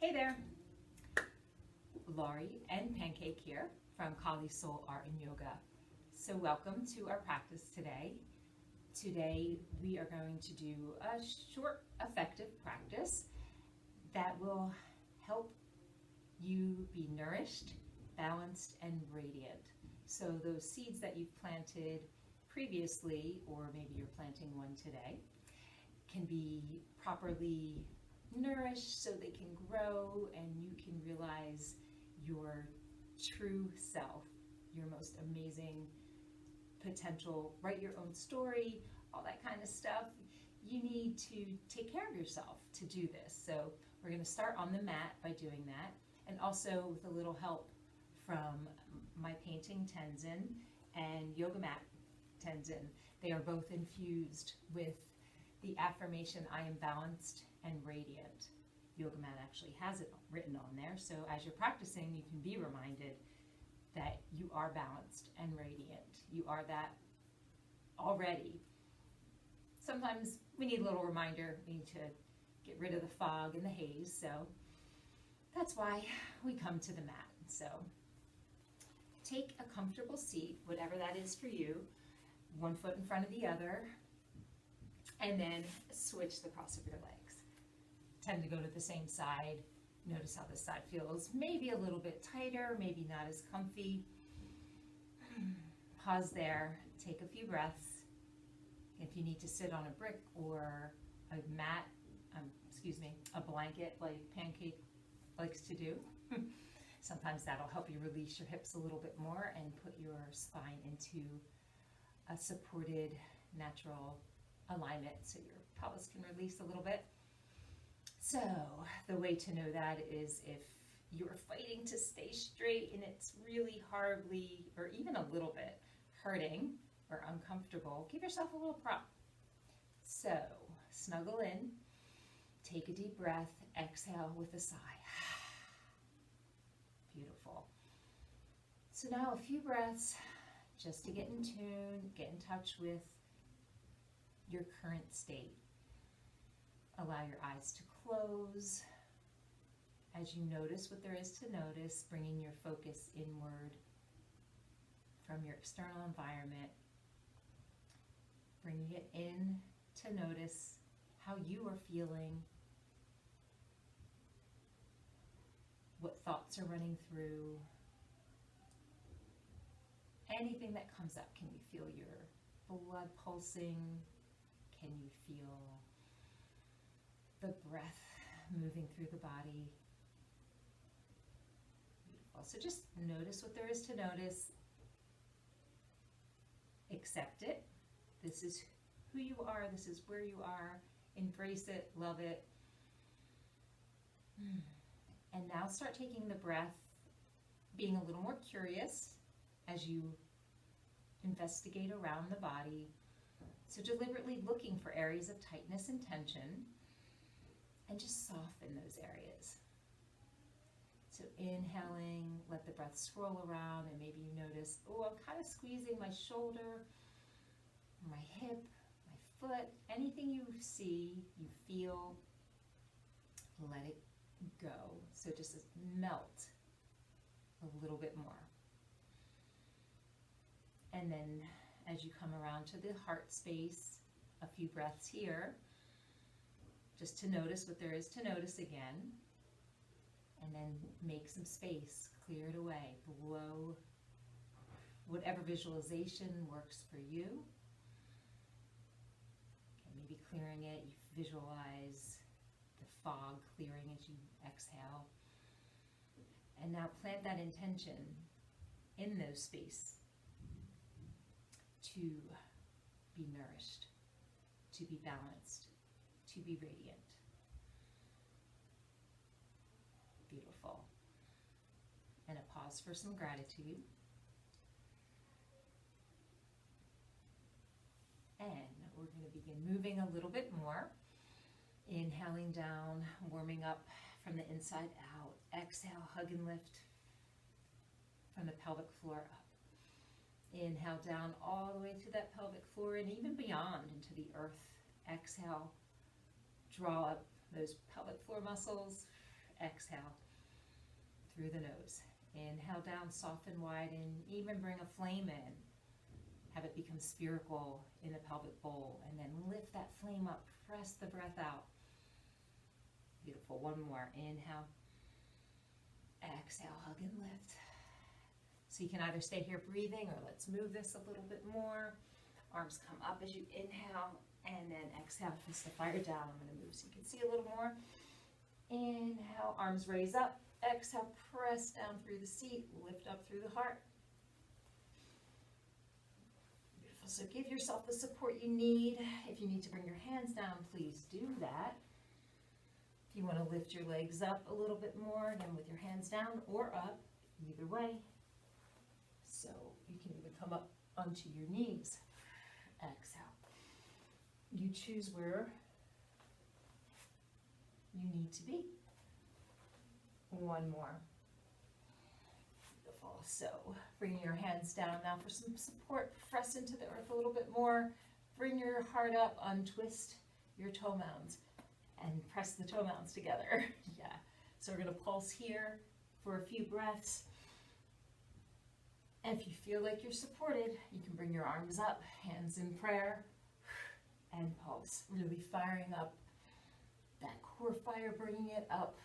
Hey there, Lauri and Pancake here from Kali Soul Art and Yoga. So welcome to our practice today. Today we are going to do a short, effective practice that will help you be nourished, balanced, and radiant. So those seeds that you've planted previously, or maybe you're planting one today, can be properly nourished so they can grow and you can realize your true self, your most amazing potential, write your own story, all that kind of stuff. You need to take care of yourself to do this. So we're going to start on the mat by doing that, and also with a little help from my painting Tenzin and yoga mat Tenzin. They are both infused with the affirmation, I am balanced and radiant. Yoga mat actually has it written on there, so as you're practicing, you can be reminded that you are balanced and radiant. You are that already. Sometimes we need a little reminder. We need to get rid of the fog and the haze, so that's why we come to the mat. So take a comfortable seat, whatever that is for you, one foot in front of the other, and then switch the cross of your legs. Tend to go to the same side. Notice how this side feels. Maybe a little bit tighter, maybe not as comfy. Pause there, take a few breaths. If you need to sit on a brick or a mat, a blanket like Pancake likes to do, sometimes that'll help you release your hips a little bit more and put your spine into a supported, natural alignment so your pelvis can release a little bit. So the way to know that is if you're fighting to stay straight and it's really hardly or even a little bit hurting or uncomfortable, give yourself a little prop. So snuggle in, take a deep breath, exhale with a sigh. Beautiful. So now a few breaths just to get in tune, get in touch with your current state. Allow your eyes to close as you notice what there is to notice, bringing your focus inward from your external environment, bringing it in to notice how you are feeling, what thoughts are running through, anything that comes up. Can you feel your blood pulsing? Can you feel the breath moving through the body? Beautiful. So just notice what there is to notice. Accept it. This is who you are. This is where you are. Embrace it. Love it. And now start taking the breath, being a little more curious as you investigate around the body. So deliberately looking for areas of tightness and tension, and just soften those areas. So inhaling, let the breath swirl around, and maybe you notice, oh, I'm kind of squeezing my shoulder, my hip, my foot, anything you see, you feel, let it go. So just melt a little bit more. And then as you come around to the heart space, a few breaths here, just to notice what there is to notice again, and then make some space, clear it away, blow whatever visualization works for you. Okay, maybe clearing it, you visualize the fog clearing as you exhale. And now plant that intention in those space to be nourished, to be balanced, to be radiant. Beautiful. And a pause for some gratitude. And we're going to begin moving a little bit more. Inhaling down, warming up from the inside out. Exhale, hug and lift from the pelvic floor up. Inhale down all the way to that pelvic floor and even beyond into the earth. Exhale, draw up those pelvic floor muscles exhale through the nose. Inhale down, soften, widen, even bring a flame in. Have it become spherical in the pelvic bowl, and then lift that flame up, press the breath out. Beautiful, one more, inhale, exhale, hug and lift. So you can either stay here breathing, or let's move this a little bit more. Arms come up as you inhale, and then exhale, fist the fire down. I'm gonna move so you can see a little more. Inhale, arms raise up, exhale, press down through the seat, lift up through the heart. So give yourself the support you need. If you need to bring your hands down, please do that. If you want to lift your legs up a little bit more, again with your hands down or up, either way. So you can even come up onto your knees. Exhale. You choose where you need to be. One more. Beautiful. So bring your hands down now for some support. Press into the earth a little bit more. Bring your heart up, untwist your toe mounds, and press the toe mounds together. Yeah. So we're going to pulse here for a few breaths. And if you feel like you're supported, you can bring your arms up, hands in prayer, and pulse. Really firing up that core fire, bringing it up.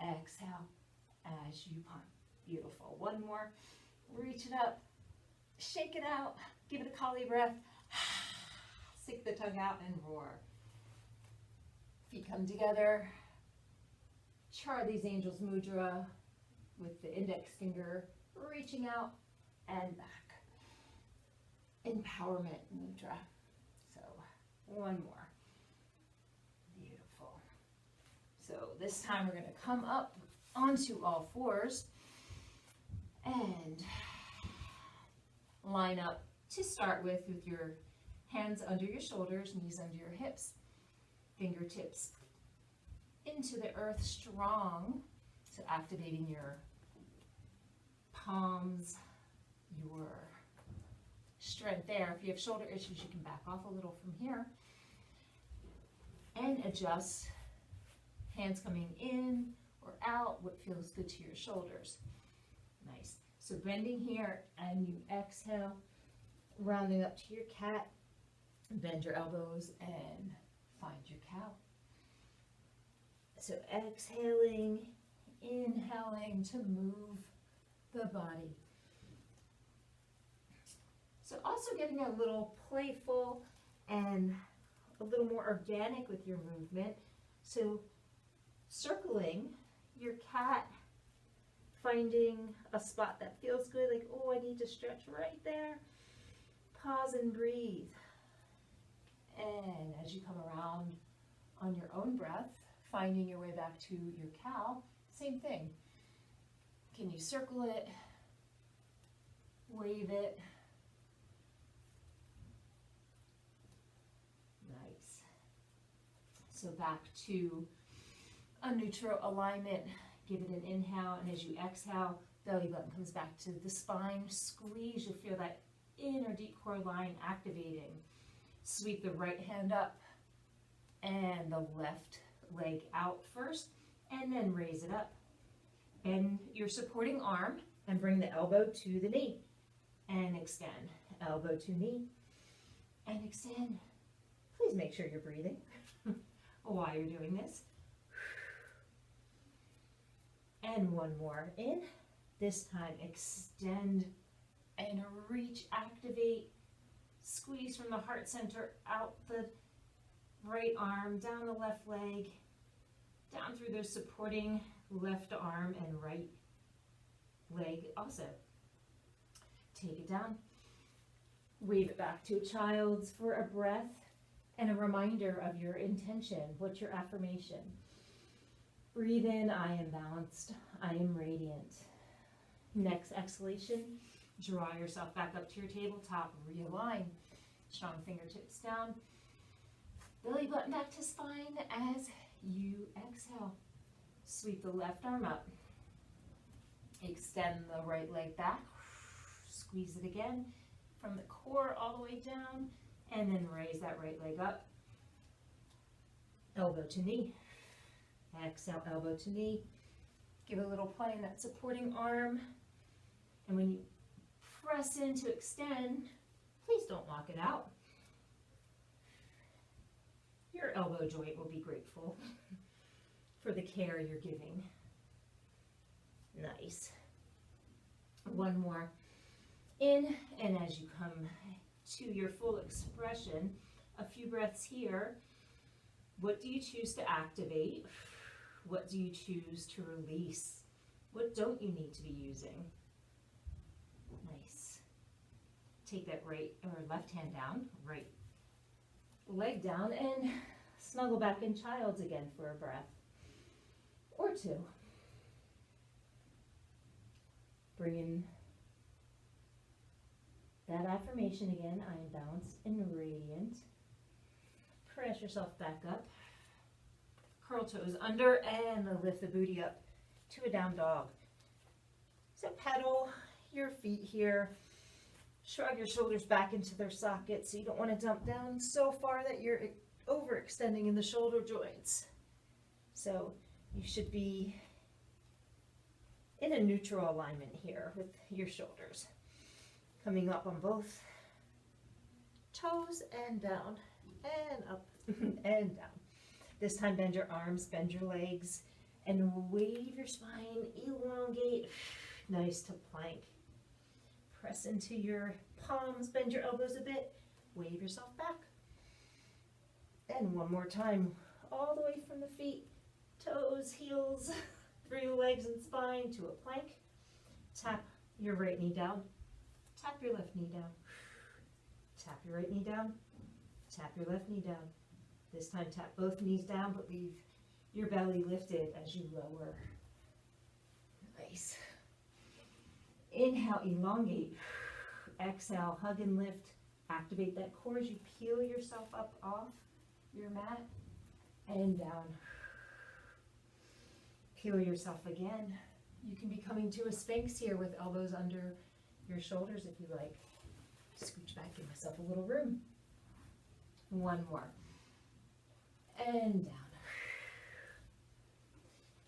Exhale as you pump. Beautiful. One more. Reach it up. Shake it out. Give it a Kali breath. Stick the tongue out and roar. Feet come together. Charlie's Angels Mudra with the index finger reaching out and back. Empowerment Mudra. So one more. Beautiful. So this time we're going to come up onto all fours and line up to start with your hands under your shoulders, knees under your hips, fingertips into the earth strong. So activating your palms, your strength there. If you have shoulder issues, you can back off a little from here and adjust. Hands coming in or out, what feels good to your shoulders. Nice. So bending here, and you exhale, rounding up to your cat. Bend your elbows and find your cow. So exhaling, inhaling to move the body. So also getting a little playful and a little more organic with your movement. So circling your cat, finding a spot that feels good, like, oh, I need to stretch right there. Pause and breathe. And as you come around on your own breath, finding your way back to your cow, same thing. Can you circle it, wave it? Nice. So back to a neutral alignment. Give it an inhale, and as you exhale, belly button comes back to the spine. Squeeze, you'll feel that inner deep core line activating. Sweep the right hand up and the left leg out first, and then raise it up. Bend your supporting arm and bring the elbow to the knee. And extend. Elbow to knee. And extend. Please make sure you're breathing while you're doing this. And one more in. This time extend and reach, activate. Squeeze from the heart center out the right arm, down the left leg, down through the supporting left arm and right leg also. Take it down. Wave it back to child's for a breath and a reminder of your intention. What's your affirmation? Breathe in, I am balanced, I am radiant. Next exhalation, draw yourself back up to your tabletop, realign. Strong fingertips down. Belly button back to spine as you exhale. Sweep the left arm up. Extend the right leg back. Squeeze it again from the core all the way down, and then raise that right leg up. Elbow to knee. Exhale, elbow to knee. Give a little play in that supporting arm. And when you press in to extend, please don't lock it out. Your elbow joint will be grateful for the care you're giving. Nice. One more. In, and as you come to your full expression, a few breaths here. What do you choose to activate? What do you choose to release? What don't you need to be using? Nice. Take that right or left hand down, right leg down, and snuggle back in child's again for a breath or two. Bring in that affirmation again. I am balanced and radiant. Press yourself back up. Curl toes under and lift the booty up to a down dog. So pedal your feet here. Shrug your shoulders back into their sockets so you don't want to dump down so far that you're overextending in the shoulder joints. So you should be in a neutral alignment here with your shoulders. Coming up on both toes and down and up and down. This time bend your arms, bend your legs, and wave your spine, elongate. Nice to plank. Press into your palms, bend your elbows a bit, wave yourself back. And one more time, all the way from the feet, toes, heels, through your legs and spine to a plank. Tap your right knee down, tap your left knee down. Tap your right knee down, tap your left knee down. This time tap both knees down, but leave your belly lifted as you lower. Nice. Inhale, elongate. Exhale, hug and lift. Activate that core as you peel yourself up off your mat and down. Peel yourself again. You can be coming to a Sphinx here with elbows under your shoulders if you like. Scooch back, give myself a little room. One more. And down.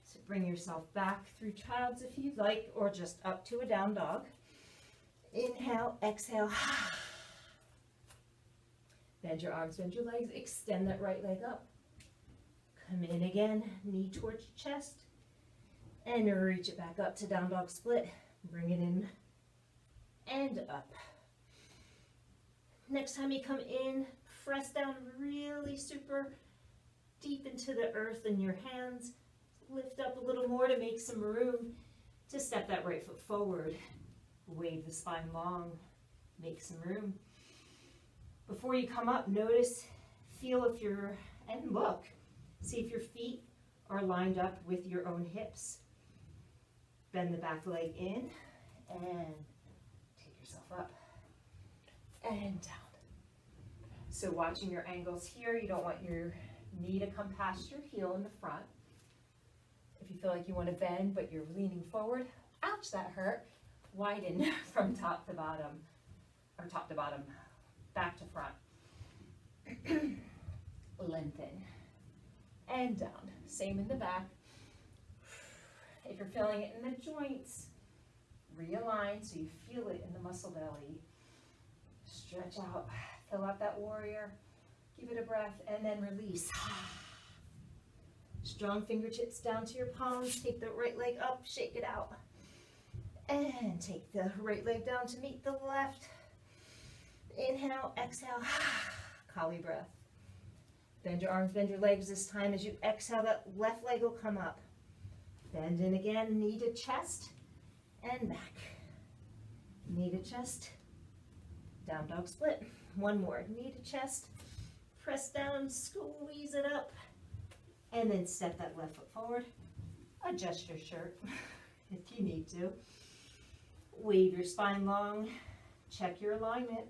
So bring yourself back through child's if you'd like, or just up to a down dog. Inhale, exhale. Bend your arms, bend your legs, extend that right leg up. Come in again, knee towards your chest, and reach it back up to down dog split. Bring it in and up. Next time you come in, press down really super deep into the earth in your hands. Lift up a little more to make some room to step that right foot forward. Wave the spine long, make some room. Before you come up, notice, feel if you're, and look, see if your feet are lined up with your own hips. Bend the back leg in and take yourself up and down. So watching your angles here, you don't want your knee to come past your heel in the front. If you feel like you want to bend, but you're leaning forward, ouch, that hurt. Widen from top to bottom, or top to bottom, back to front. Lengthen and down. Same in the back. If you're feeling it in the joints, realign so you feel it in the muscle belly. Stretch out, fill out that warrior. Give it a breath and then release. Strong fingertips down to your palms. Take the right leg up, shake it out. And take the right leg down to meet the left. Inhale, exhale, Kali breath. Bend your arms, bend your legs this time. As you exhale, that left leg will come up. Bend in again, knee to chest and back. Knee to chest, down dog split. One more, knee to chest, press down, squeeze it up, and then step that left foot forward. Adjust your shirt if you need to. Wave your spine long, check your alignment.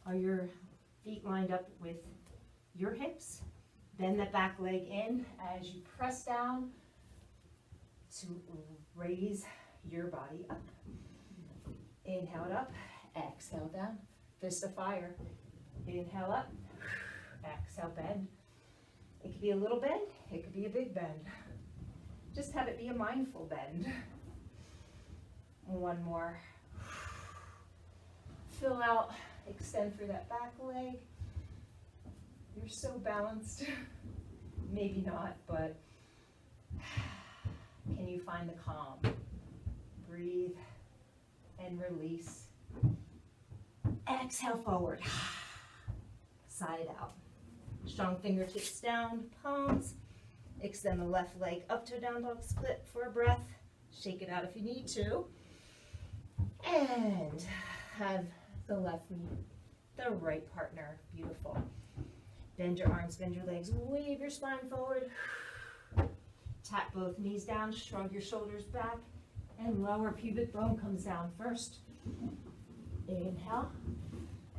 Are your feet lined up with your hips? Bend that back leg in as you press down to raise your body up. Inhale it up, exhale down, fist of fire. Inhale up, exhale bend. It could be a little bend, it could be a big bend. Just have it be a mindful bend. One more. Fill out, extend through that back leg. You're so balanced. Maybe not, but can you find the calm? Breathe and release. Exhale forward. Side out. Strong fingertips down, palms. Extend the left leg up to a down dog split for a breath. Shake it out if you need to. And have the left knee, the right partner. Beautiful. Bend your arms, bend your legs, wave your spine forward. Tap both knees down, shrug your shoulders back, and lower pubic bone comes down first. Inhale.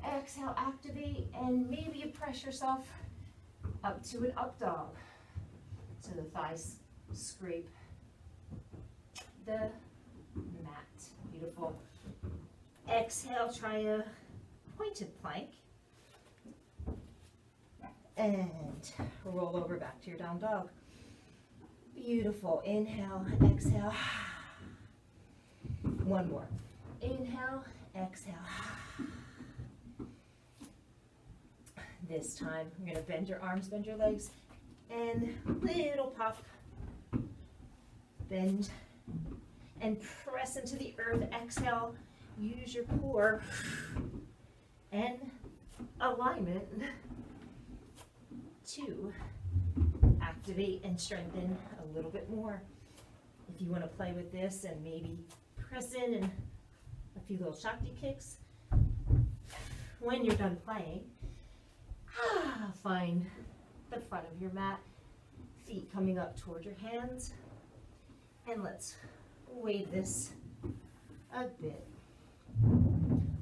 Exhale, activate, and maybe you press yourself up to an up dog. So the thighs scrape the mat. Beautiful. Exhale, try a pointed plank. And roll over back to your down dog. Beautiful. Inhale, exhale. One more. Inhale, exhale. This time, you're going to bend your arms, bend your legs, and little pop. Bend and press into the earth. Exhale. Use your core and alignment to activate and strengthen a little bit more. If you want to play with this and maybe press in and a few little Shakti kicks, when you're done playing, find the front of your mat, feet coming up toward your hands, and let's wave this a bit.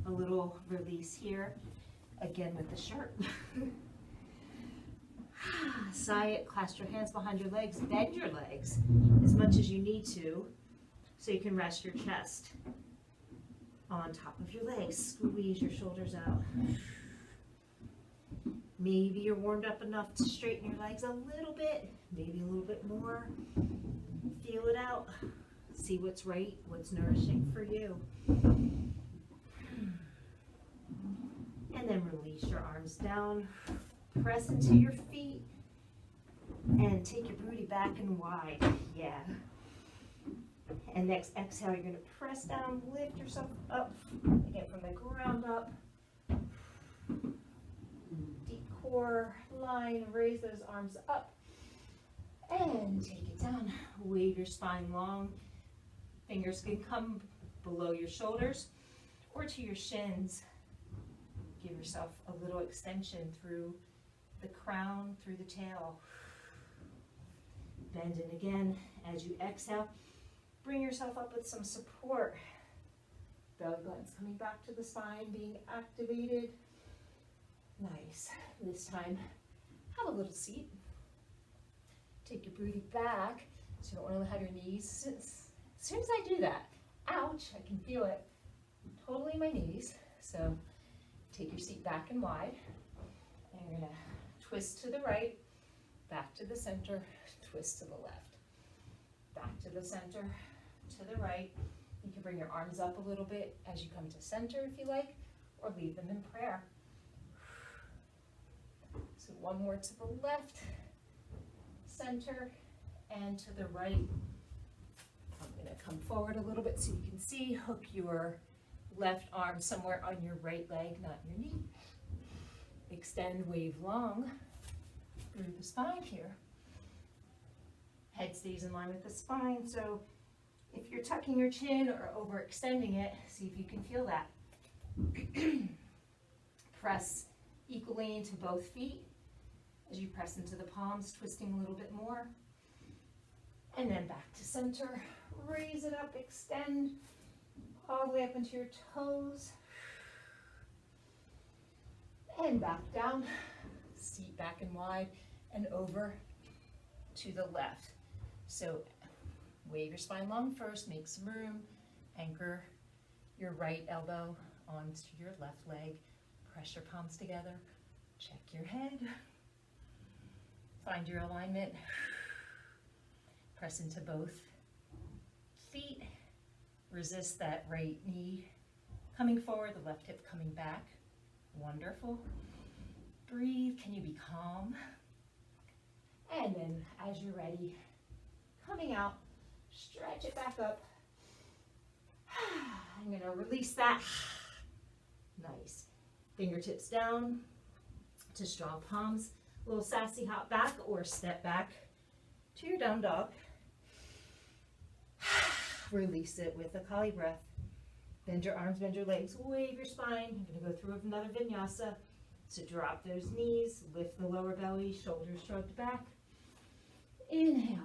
A little release here, again with the shirt. Sigh it, clasp your hands behind your legs, bend your legs as much as you need to so you can rest your chest on top of your legs. Squeeze your shoulders out. Maybe you're warmed up enough to straighten your legs a little bit, maybe a little bit more. Feel it out. See what's right, what's nourishing for you. And then release your arms down. Press into your feet and take your booty back and wide. Yeah. And next exhale, you're going to press down, lift yourself up, again from the ground up. Deep core line, raise those arms up and take it down. Wave your spine long. Fingers can come below your shoulders or to your shins. Give yourself a little extension through the crown, through the tail. Bend in again as you exhale. Bring yourself up with some support. Belly button's coming back to the spine, being activated. Nice. This time, have a little seat. Take your booty back, so you don't want to have your knees. As soon as I do that, ouch, I can feel it totally in my knees. So take your seat back and wide. And you're going to twist to the right, back to the center, twist to the left. Back to the center, to the right. You can bring your arms up a little bit as you come to center if you like, or leave them in prayer. So one more to the left, center, and to the right. I'm going to come forward a little bit so you can see. Hook your left arm somewhere on your right leg, not your knee. Extend, wave long through the spine here. Head stays in line with the spine, so if you're tucking your chin or overextending it, see if you can feel that. Press equally into both feet as you press into the palms, twisting a little bit more. And then back to center. Raise it up, extend all the way up into your toes. And back down, seat back and wide, and over to the left. So wave your spine long first, make some room, anchor your right elbow onto your left leg, press your palms together, check your head, Find your alignment. Press into both feet. Resist that right knee coming forward, the left hip coming back. Wonderful. Breathe. Can you be calm? And then as you're ready, coming out, stretch it back up. I'm going to release that. Nice. Fingertips down to strong palms. A little sassy hop back or step back to your down dog. Release it with a Kali breath. Bend your arms, bend your legs, wave your spine. You're going to go through another vinyasa. So drop those knees, lift the lower belly, shoulders shrugged back. Inhale,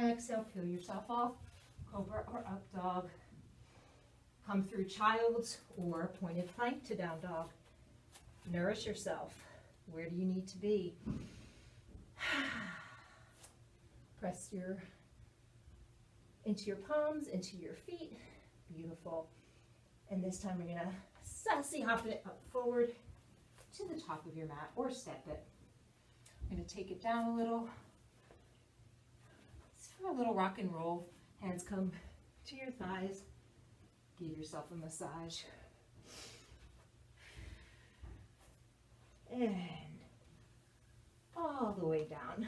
exhale, peel yourself off. Cobra or up dog. Come through child's or pointed plank to down dog. Nourish yourself. Where do you need to be? Press into your palms, into your feet. Beautiful. And this time we're gonna sassy hop it up forward to the top of your mat or step it. I'm gonna take it down a little. It's for a little rock and roll. Hands come to your thighs. Give yourself a massage. And all the way down.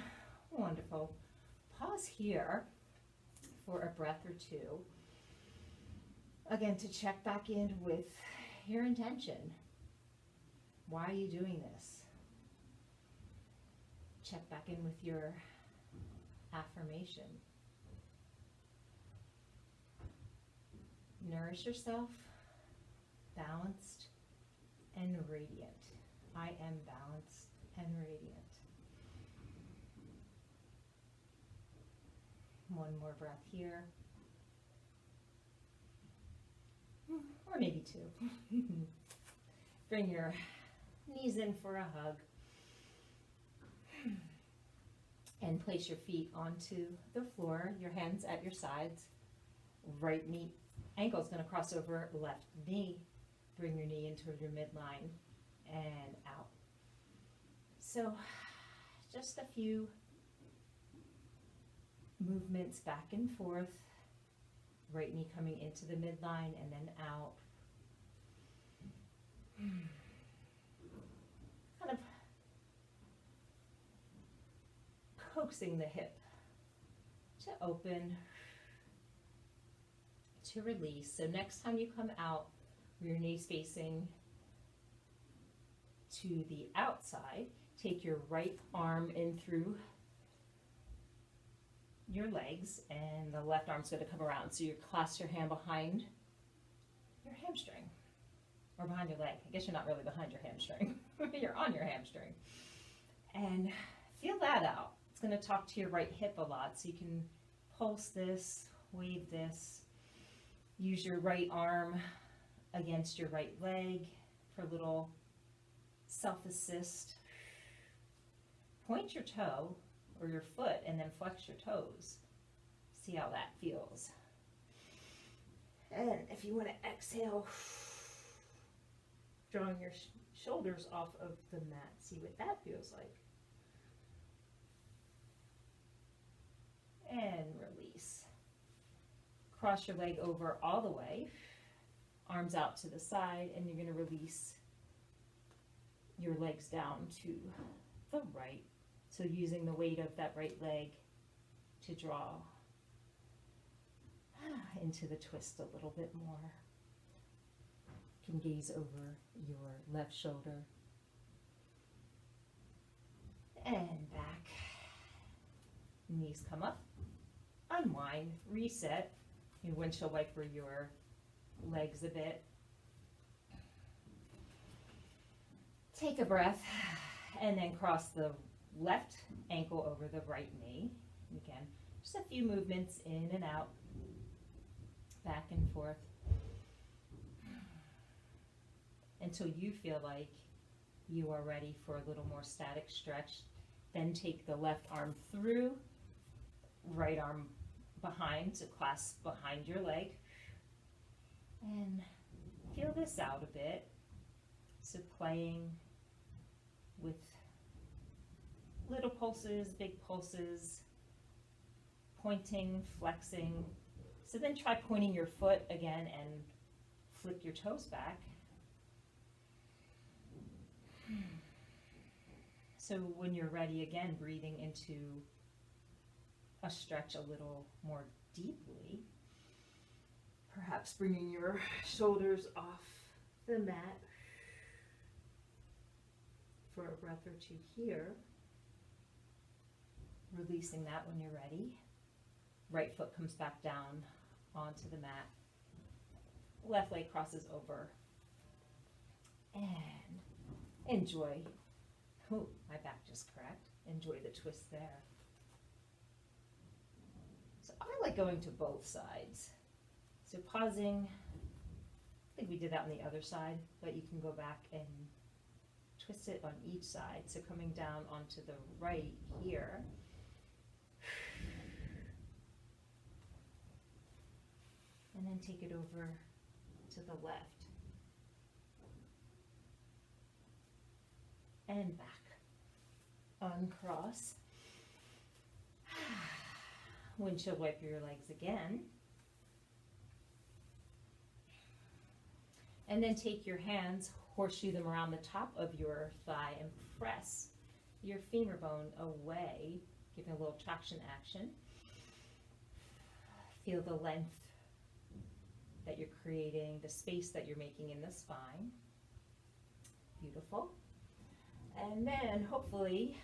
Wonderful. Pause here for a breath or two. Again, to check back in with your intention. Why are you doing this? Check back in with your affirmation. Nourish yourself, balanced and radiant. I am balanced and radiant. One more breath here. Or maybe two. Bring your knees in for a hug. And place your feet onto the floor, your hands at your sides. Right knee, ankle is going to cross over left knee. Bring your knee into your midline and out. So just a few movements back and forth. Right knee coming into the midline and then out. Kind of coaxing the hip to open, to release. So next time you come out, your knees facing to the outside, take your right arm in through your legs and the left arm's going to come around. So you clasp your hand behind your hamstring or behind your leg. I guess you're not really behind your hamstring. You're on your hamstring. And feel that out. It's going to talk to your right hip a lot. So you can pulse this, wave this. Use your right arm against your right leg for a little self-assist. Point your toe or your foot and then flex your toes. See how that feels. And if you want to exhale, drawing your shoulders off of the mat. See what that feels like. And release. Cross your leg over all the way. Arms out to the side, and you're going to release your legs down to the right. So using the weight of that right leg to draw into the twist a little bit more. You can gaze over your left shoulder and back. Knees come up, unwind, reset. You windshield wiper your legs a bit. Take a breath and then cross the left ankle over the right knee. Again, just a few movements in and out, back and forth, until you feel like you are ready for a little more static stretch. Then take the left arm through, right arm behind, so clasp behind your leg. And feel this out a bit. So playing with little pulses, big pulses, pointing, flexing. So then try pointing your foot again and flip your toes back. So when you're ready, again, breathing into a stretch a little more deeply. Perhaps bringing your shoulders off the mat for a breath or two here. Releasing that when you're ready. Right foot comes back down onto the mat. Left leg crosses over. And enjoy. Oh, my back just cracked. Enjoy the twist there. So I like going to both sides. So pausing, I think we did that on the other side, but you can go back and twist it on each side. So coming down onto the right here. And then take it over to the left. And back. Uncross. Windshield wiper your legs again. And then take your hands, horseshoe them around the top of your thigh and press your femur bone away, giving a little traction action. Feel the length that you're creating, the space that you're making in the spine. Beautiful. And then hopefully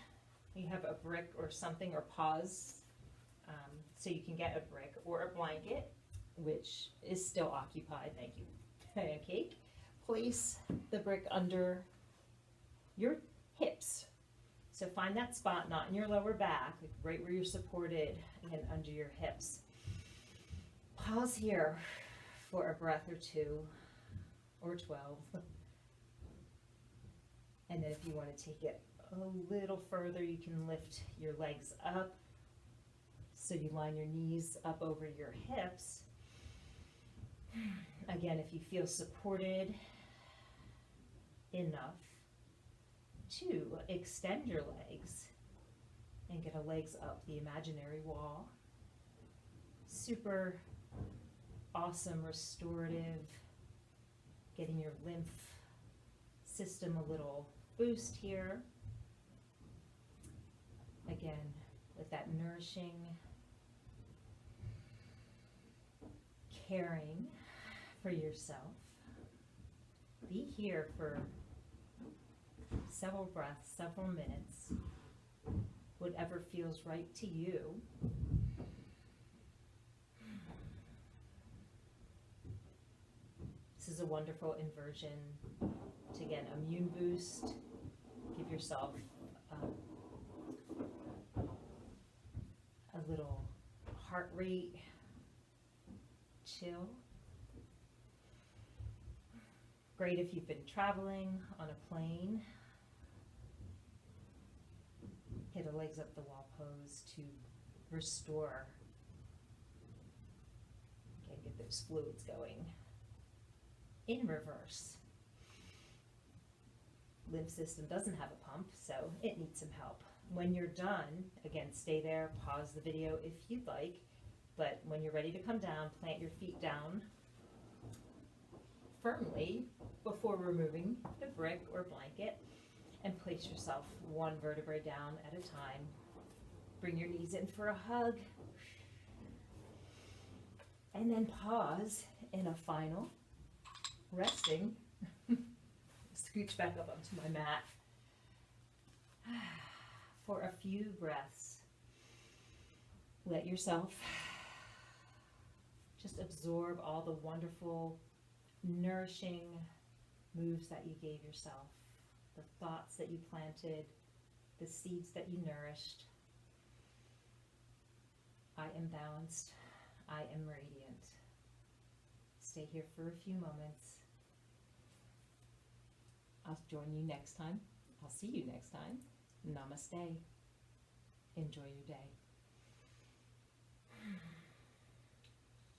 you have a brick or something, or pause, so you can get a brick or a blanket, which is still occupied. Thank you, Pancake. Place the brick under your hips. So find that spot, not in your lower back, like right where you're supported, and under your hips. Pause here for a breath or two, or 12. And then if you want to take it a little further, you can lift your legs up. So you line your knees up over your hips. Again, if you feel supported enough to extend your legs and get a legs up the imaginary wall. Super awesome, restorative, getting your lymph system a little boost here. Again, with that nourishing, caring for yourself. Be here for several breaths, several minutes, whatever feels right to you. This is a wonderful inversion to, again, immune boost. Give yourself a little heart rate chill. Great if you've been traveling on a plane. Hit a legs up the wall pose to restore. Okay, get those fluids going. In reverse. Lymph system doesn't have a pump, so it needs some help. When you're done, again, stay there, pause the video if you'd like, but when you're ready to come down, plant your feet down firmly before removing the brick or blanket, and place yourself one vertebrae down at a time. Bring your knees in for a hug, and then pause in a final resting. Scooch back up onto my mat for a few breaths. Let yourself just absorb all the wonderful, nourishing moves that you gave yourself, the thoughts that you planted, the seeds that you nourished. I am balanced. I am radiant. Stay here for a few moments. I'll join you next time. I'll see you next time. Namaste. Enjoy your day.